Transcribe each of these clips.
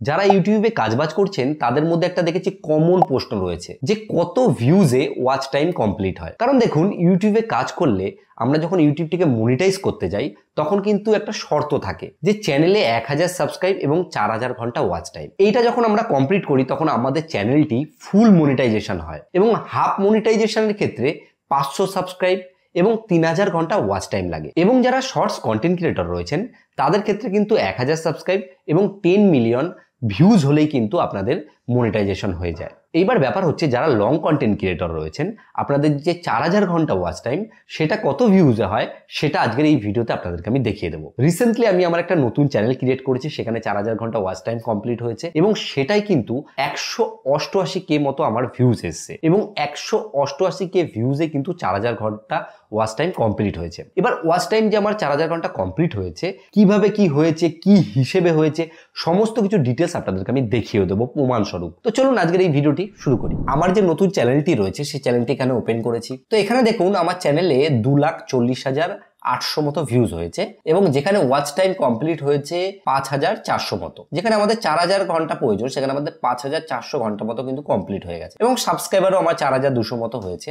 যারা ইউটিউবে কাজবাজ করছেন তাদের মধ্যে একটা দেখেছি কমন প্রশ্ন রয়েছে যে কত ভিউজে ওয়াচ টাইম কমপ্লিট হয়। কারণ দেখুন, ইউটিউবে কাজ করলে আমরা যখন ইউটিউবটিকে মনিটাইজ করতে যাই তখন কিন্তু একটা শর্ত থাকে যে চ্যানেলে 1000 সাবস্ক্রাইব এবং 4000 ঘন্টা ওয়াচ টাইম। এইটা যখন আমরা কমপ্লিট করি তখন আমাদের চ্যানেলটি ফুল মনিটাইজেশন হয় এবং হাফ মনিটাইজেশনের ক্ষেত্রে 500 সাবস্ক্রাইব এবং 3000 ঘন্টা ওয়াচ টাইম লাগে। এবং যারা শর্টস কন্টেন্ট ক্রিয়েটর রয়েছেন তাদের ক্ষেত্রে কিন্তু 1000 সাবস্ক্রাইব এবং 10 মিলিয়ন ভিউজ হলেই কিন্তু আপনাদের মনিটাইজেশন হয়ে যায়। এইবার ব্যাপার হচ্ছে যারা লং কন্টেন্ট ক্রিয়েটর রয়েছেন, আপনাদের যে 4000 ঘন্টা ওয়াচ টাইম সেটা কত ভিউজে হয় সেটা আজকের এই ভিডিওতে আপনাদেরকে আমি দেখিয়ে দেবো। রিসেন্টলি আমি আমার একটা নতুন চ্যানেল ক্রিয়েট করেছি, সেখানে 4000 ঘন্টা ওয়াচ টাইম কমপ্লিট হয়েছে এবং সেটাই কিন্তু 188K মতো আমার ভিউজ এসছে এবং 188K ভিউজে কিন্তু 4000 ঘন্টা ওয়াচ টাইম কমপ্লিট হয়েছে। এবার ওয়াচ টাইম যে আমার 4000 ঘন্টা কমপ্লিট হয়েছে, কিভাবে কি হয়েছে, কি হিসেবে হয়েছে, সমস্ত কিছু ডিটেলস আপনাদেরকে আমি দেখিয়ে দেবো প্রমাণস্বরূপ। তো চলুন আজকের এই ভিডিওটি শুরু করি। আমার যে নতুন চ্যানেলটি রয়েছে সেই চ্যানেলটি এখানে ওপেন করেছি। তো এখানে দেখুন আমার চ্যানেলে 2,40,800 মতো ভিউজ হয়েছে এবং যেখানে ওয়াচ টাইম কমপ্লিট হয়েছে 5400 মতো। যেখানে আমাদের 4000 ঘন্টা প্রয়োজন সেখানে আমাদের 5400 ঘন্টা মতো কিন্তু কমপ্লিট হয়ে গেছে এবং সাবস্ক্রাইবারও আমার 4200 মতো হয়েছে।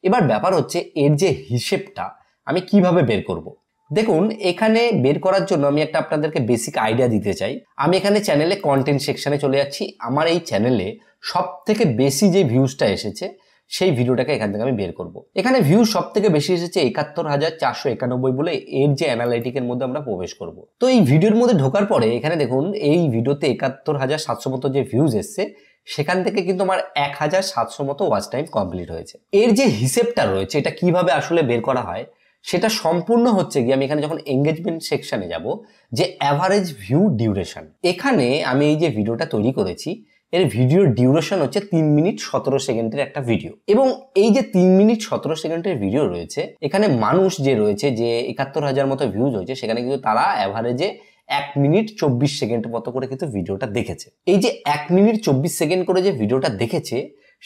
এবার ব্যাপার হচ্ছে এর যে হিসেবটা আমি কিভাবে বের করব। দেখুন, এখানে বের করার জন্য আমি একটা আপনাদেরকে বেসিক আইডিয়া দিতে চাই। আমি এখানে চ্যানেলে কন্টেন্ট সেকশনে চলে যাচ্ছি। আমার এই চ্যানেলে সব থেকে বেশি যে ভিউজটা এসেছে সেই ভিডিওটাকে এখান থেকে আমি বের করব। এখানে ভিউজ সব থেকে বেশি এসেছে 71,491 বলে এর যে অ্যানালাইটিকের মধ্যে আমরা প্রবেশ করব। তো এই ভিডিওর মধ্যে ঢোকার পরে এখানে দেখুন এই ভিডিওতে 71,700 মতো যে ভিউজ এসছে সেখান থেকে কিন্তু আমার 1700 মতো ওয়াচ টাইম কমপ্লিট হয়েছে। এর যে হিসেবটা রয়েছে এটা কিভাবে আসলে বের করা হয় সেটা সম্পূর্ণ হচ্ছে গিয়ে আমি এখানে যখন এঙ্গেজমেন্ট সেকশনে যাব, যে অ্যাভারেজ ভিউ ডিউরেশন। এখানে আমি এই যে ভিডিওটা তৈরি করেছি এর ভিডিওর ডিউরেশন হচ্ছে 3 মিনিট 17 সেকেন্ডের একটা ভিডিও এবং এই যে 3 মিনিট 17 সেকেন্ডের ভিডিও রয়েছে এখানে মানুষ যে রয়েছে যে 71,000 মতো ভিউজ হয়েছে সেখানে কিন্তু তারা অ্যাভারেজে 1 মিনিট 24 সেকেন্ড মতো করে কিন্তু ভিডিওটা দেখেছে। এই যে 1 মিনিট 24 সেকেন্ড করে যে ভিডিওটা দেখেছে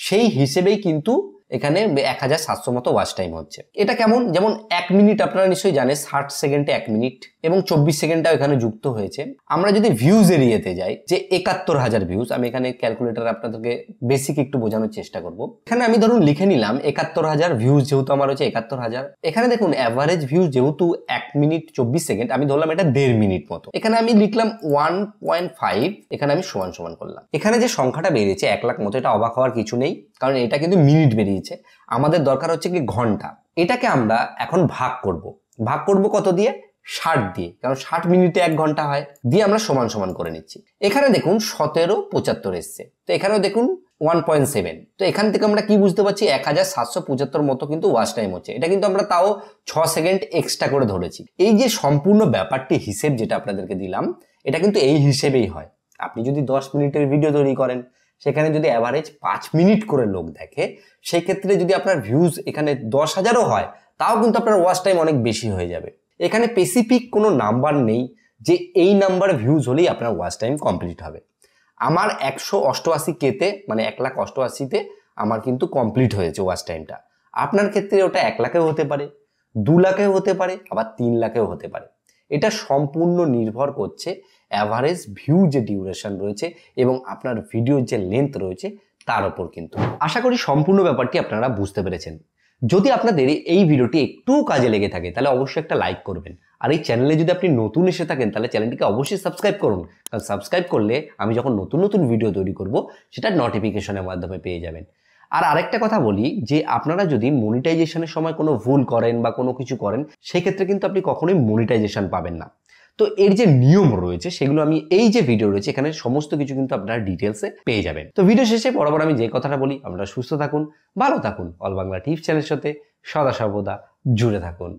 সেই হিসেবেই কিন্তু এখানে 1700 মতো ওয়াচ টাইম হচ্ছে। এটা কেমন, যেমন 1 মিনিট আপনারা নিশ্চয়ই জানেন 60 সেকেন্ডে 1 মিনিট এবং 24 সেকেন্ডটাও এখানে যুক্ত হয়েছে। আমরা যদি ভিউজ এরিয়াতে যাই, যে 71,000 ভিউজ, আমি এখানে ক্যালকুলেটার আপনাদেরকে বেসিক একটু বোঝানোর চেষ্টা করব। এখানে আমি ধরুন লিখে নিলাম 71,000 ভিউজ, যেহেতু আমার হচ্ছে 71,000। এখানে দেখুন অ্যাভারেজ ভিউজ যেহেতু 1 মিনিট 24 সেকেন্ড, আমি ধরলাম এটা 1.5 মিনিট মতো। এখানে আমি লিখলাম 1.5, এখানে আমি সমান সমান করলাম। এখানে যে সংখ্যাটা বেরিয়েছে 1 লাখ মতো, এটা অবাক হওয়ার কিছু নেই, কারণ এটা কিন্তু মিনিট বেরিয়েছে। আমাদের দরকার হচ্ছে কি ঘন্টা। এটাকে আমরা এখন ভাগ করব কত দিয়ে? 60 দিয়ে, কারণ 60 মিনিটে 1 ঘন্টা হয়। দিয়ে আমরা সমান সমান করে নিচ্ছি। এখানে দেখুন 1775 এসছে, তো এখানেও দেখুন 1.7। তো এখান থেকে আমরা কি বুঝতে পারছি 1775 মতো কিন্তু ওয়াচ টাইম হচ্ছে। এটা কিন্তু আমরা তাও 6 সেকেন্ড এক্সট্রা করে ধরেছি। এই যে সম্পূর্ণ ব্যাপারটি হিসেব যেটা আপনাদেরকে দিলাম এটা কিন্তু এই হিসেবেই হয়। আপনি যদি 10 মিনিটের ভিডিও তৈরি করেন সেখানে যদি অ্যাভারেজ 5 মিনিট করে লোক দেখে, সেই ক্ষেত্রে যদি আপনার ভিউজ এখানে 10,000ও হয় তাও কিন্তু আপনার ওয়াচ টাইম অনেক বেশি হয়ে যাবে। এখানে স্পেসিফিক কোনো নাম্বার নেই যে এই নাম্বার ভিউজ হলেই আপনার ওয়াচ টাইম কমপ্লিট হবে। আমার 188Kতে মানে 1,88,000-তে আমার কিন্তু কমপ্লিট হয়েছে ওয়াচ টাইমটা। আপনার ক্ষেত্রে ওটা 1 লাখেও হতে পারে, 2 লাখেও হতে পারে, আবার 3 লাখেও হতে পারে। এটা সম্পূর্ণ নির্ভর করছে অ্যাভারেজ ভিউ যে ডিউরেশন রয়েছে এবং আপনার ভিডিওর যে লেন্থ রয়েছে তার উপর কিন্তু। আশা করি সম্পূর্ণ ব্যাপারটি আপনারা বুঝতে পেরেছেন। যদি আপনাদের এই ভিডিওটি একটু কাজে লেগে থাকে তাহলে অবশ্যই একটা লাইক করবেন। আর এই চ্যানেলে যদি আপনি নতুন এসে থাকেন তাহলে চ্যানেলটিকে অবশ্যই সাবস্ক্রাইব করুন, কারণ সাবস্ক্রাইব করলে আমি যখন নতুন নতুন ভিডিও তৈরি করব সেটা নোটিফিকেশনের মাধ্যমে পেয়ে যাবেন। আর আরেকটা কথা বলি, যে আপনারা যদি মনিটাইজেশনের সময় কোনো ভুল করেন বা কোনো কিছু করেন সেই ক্ষেত্রে কিন্তু আপনি কখনোই মনিটাইজেশন পাবেন না। তো এর যে নিয়ম রয়েছে সেগুলো আমি এই যে ভিডিও রয়েছে এখানে সমস্ত কিছু কিন্তু আপনারা ডিটেলসে পেয়ে যাবেন। তো ভিডিও শেষে বরাবর আমি যে কথাটা বলি, আপনারা সুস্থ থাকুন, ভালো থাকুন, অল বাংলা টিপস চ্যানেলের সাথে সদা সর্বদা জুড়ে থাকুন।